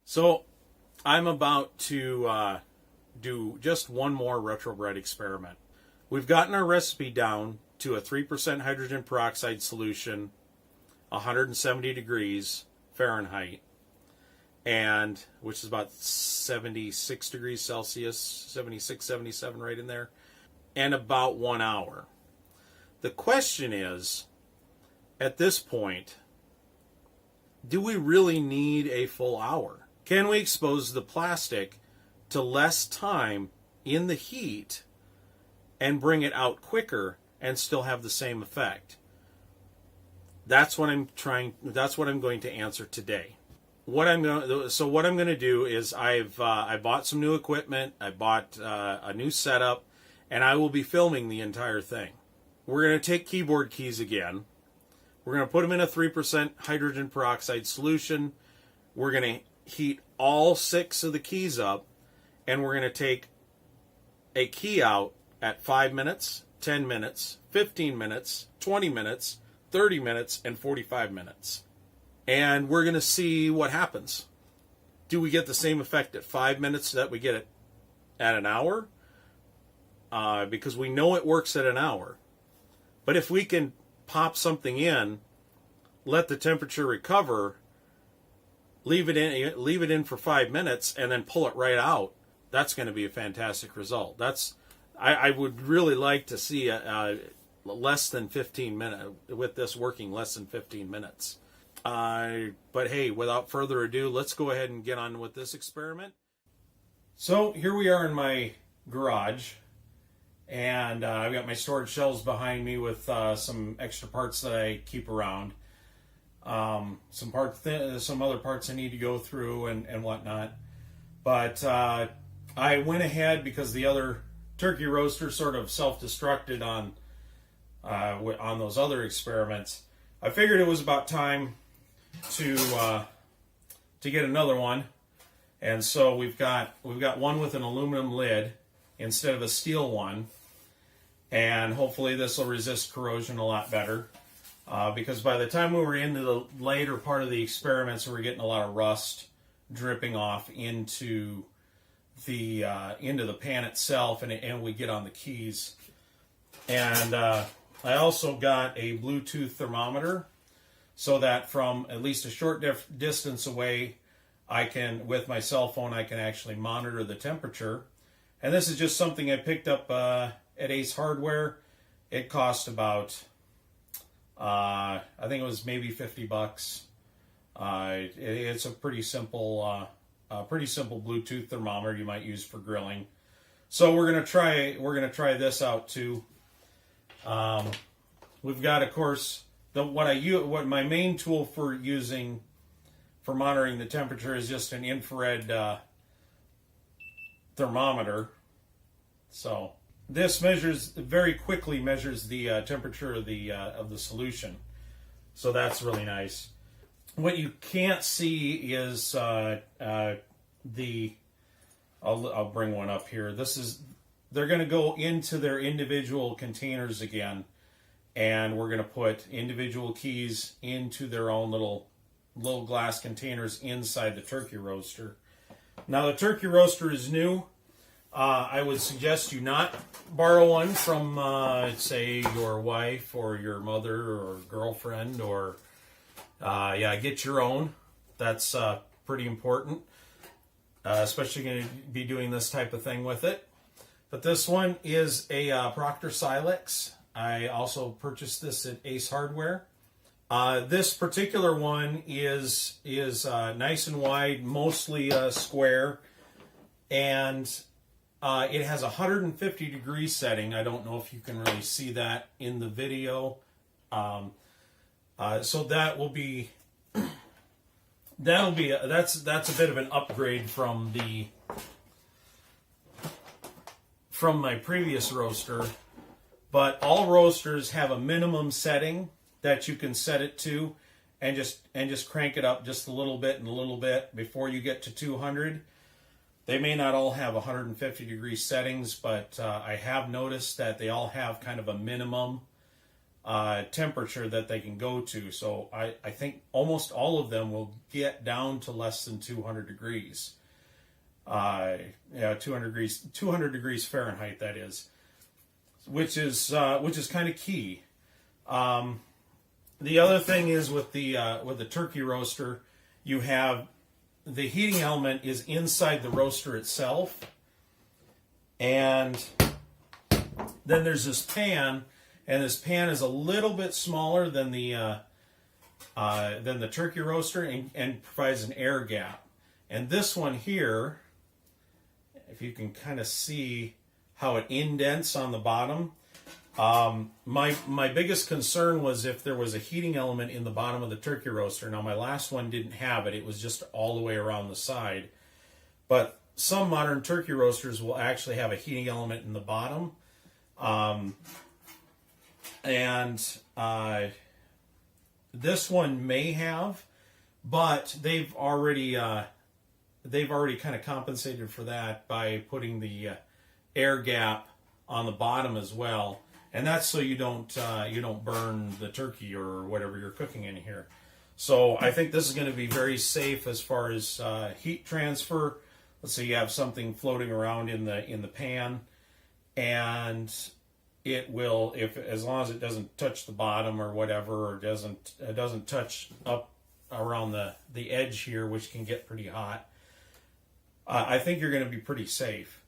So I'm about to do just one more retrobrite experiment. We've gotten our recipe down to a 3% hydrogen peroxide solution, 170 degrees Fahrenheit, and which is about 76 degrees Celsius, 76, 77 right in there, and about 1 hour. The question is, at this point, do we really need a full hour? Can we expose the plastic to less time in the heat and bring it out quicker and still have the same effect? That's what I'm going to answer today. What I'm going to do is I bought some new equipment, I bought a new setup, and I will be filming the entire thing. We're going to take keyboard keys again. We're going to put them in a 3% hydrogen peroxide solution. We're going to heat all 6 of the keys up, and we're going to take a key out at 5 minutes, 10 minutes, 15 minutes, 20 minutes, 30 minutes, and 45 minutes. And we're going to see what happens. Do we get the same effect at 5 minutes that we get at an hour? Because we know it works at an hour. But if we can pop something in, let the temperature recover, leave it in for 5 minutes, and then pull it right out, that's going to be a fantastic result. I would really like to see less than 15 minutes with this working less than 15 minutes. But hey, without further ado, let's go ahead and get on with this experiment. So here we are in my garage, and I've got my storage shelves behind me with some extra parts that I keep around. Some other parts I need to go through and whatnot. But I went ahead because the other turkey roaster sort of self-destructed on those other experiments. I figured it was about time to get another one, and so we've got one with an aluminum lid instead of a steel one, and hopefully this will resist corrosion a lot better. Because by the time we were into the later part of the experiments, we were getting a lot of rust dripping off into the pan itself, and we get on the keys. And I also got a Bluetooth thermometer, so that from at least a short distance away, with my cell phone, I can actually monitor the temperature. And this is just something I picked up at Ace Hardware. It cost about, I think it was maybe $50. It's a pretty simple Bluetooth thermometer you might use for grilling. So we're gonna try this out too. We've got, of course, what my main tool for monitoring the temperature is just an infrared thermometer. So this very quickly measures the temperature of the solution. So that's really nice. What you can't see is I'll bring one up here. They're going to go into their individual containers again, and we're going to put individual keys into their own little glass containers inside the turkey roaster. Now the turkey roaster is new. I would suggest you not borrow one from, say, your wife or your mother or girlfriend, or get your own. That's pretty important, especially going to be doing this type of thing with it. But this one is a Proctor Silex. I also purchased this at Ace Hardware. This particular one is nice and wide, mostly square, and it has a 150 degree setting. I don't know if you can really see that in the video. So that will be that's a bit of an upgrade from my previous roaster. But all roasters have a minimum setting that you can set it to, and just crank it up just a little bit and a little bit before you get to 200. They may not all have 150 degree settings, but I have noticed that they all have kind of a minimum temperature that they can go to. So I think almost all of them will get down to less than 200 degrees. Yeah, 200 degrees Fahrenheit, that is, which is kind of key. The other thing is with the turkey roaster, you have the heating element is inside the roaster itself, and then there's this pan, and this pan is a little bit smaller than the turkey roaster, and provides an air gap. And this one here, if you can kind of see how it indents on the bottom. My biggest concern was if there was a heating element in the bottom of the turkey roaster. Now, my last one didn't have it. It was just all the way around the side. But some modern turkey roasters will actually have a heating element in the bottom. This one may have, but they've already kind of compensated for that by putting the air gap on the bottom as well. And that's so you don't burn the turkey or whatever you're cooking in here. So I think this is going to be very safe as far as heat transfer. Let's say you have something floating around in the pan, and it will, as long as it doesn't touch the bottom or whatever, or doesn't touch up around the edge here, which can get pretty hot. I think you're going to be pretty safe.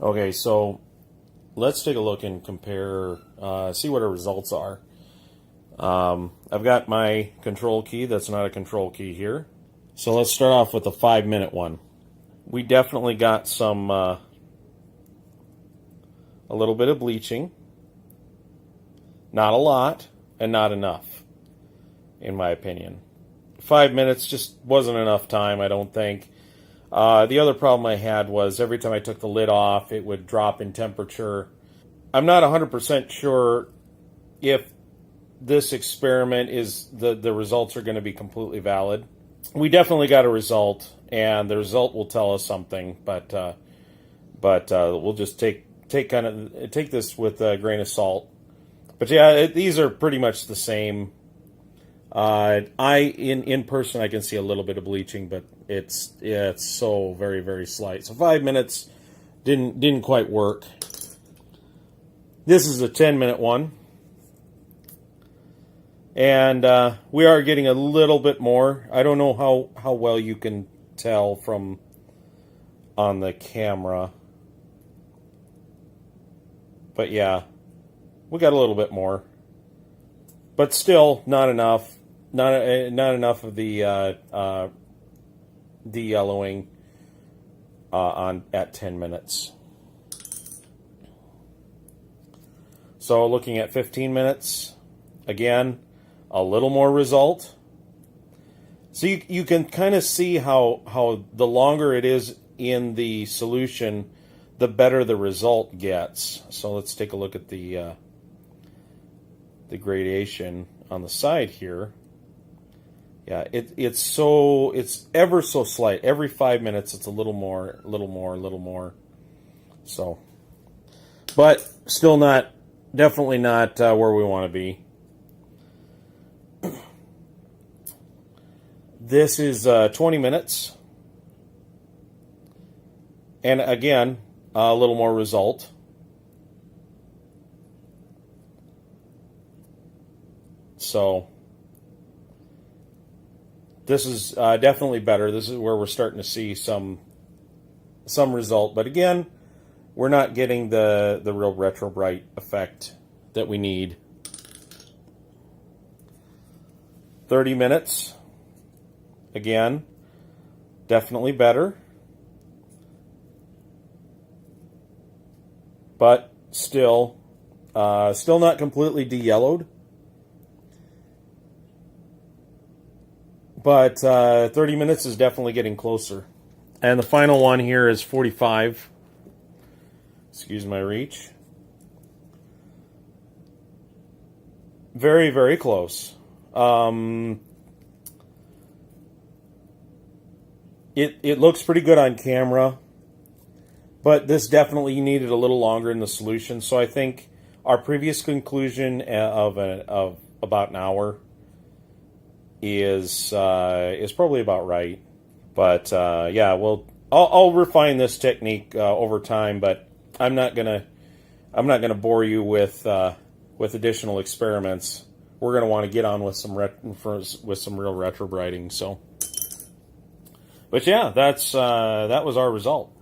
Okay, so let's take a look and compare, see what our results are. I've got my control key. That's not a control key here. So let's start off with the 5-minute one. We definitely got some, a little bit of bleaching. Not a lot, and not enough, in my opinion. 5 minutes just wasn't enough time, I don't think. The other problem I had was every time I took the lid off, it would drop in temperature. I'm not 100% sure if this experiment is the results are going to be completely valid. We definitely got a result, and the result will tell us something. But we'll just take this with a grain of salt. But yeah, these are pretty much the same. In person I can see a little bit of bleaching, but it's so very, very slight. So 5 minutes didn't quite work. This is a 10-minute one, and we are getting a little bit more. I don't know how well you can tell from on the camera. But yeah, we got a little bit more. But still not enough. Not enough of the de-yellowing at 10 minutes. So looking at 15 minutes, again, a little more result. So you can kind of see how the longer it is in the solution, the better the result gets. So let's take a look at the gradation on the side here. Yeah, it's ever so slight. Every 5 minutes, it's a little more. So, but still not, definitely not where we want to be. This is 20 minutes. And again, a little more result. So, this is definitely better. This is where we're starting to see some result. But again, we're not getting the real retrobrite effect that we need. 30 minutes. Again, definitely better. But still not completely de-yellowed. But 30 minutes is definitely getting closer. And the final one here is 45. Excuse my reach. Very, very close. It looks pretty good on camera, but this definitely needed a little longer in the solution. So I think our previous conclusion of about an hour is probably about right. But yeah, I'll refine this technique over time. But I'm not gonna bore you with additional experiments. We're gonna want to get on with some real retrobriting. So, but yeah, that was our result.